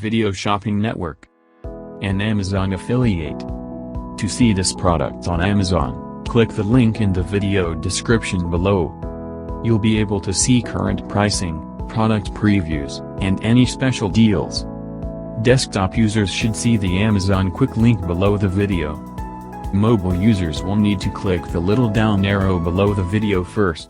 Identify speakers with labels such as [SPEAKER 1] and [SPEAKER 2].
[SPEAKER 1] video shopping network. An Amazon affiliate. To see this product on Amazon, click the link in the video description below. You'll be able to see current pricing, product previews, and any special deals. Desktop users should see the Amazon quick link below the video. Mobile users will need to click the little down arrow below the video first.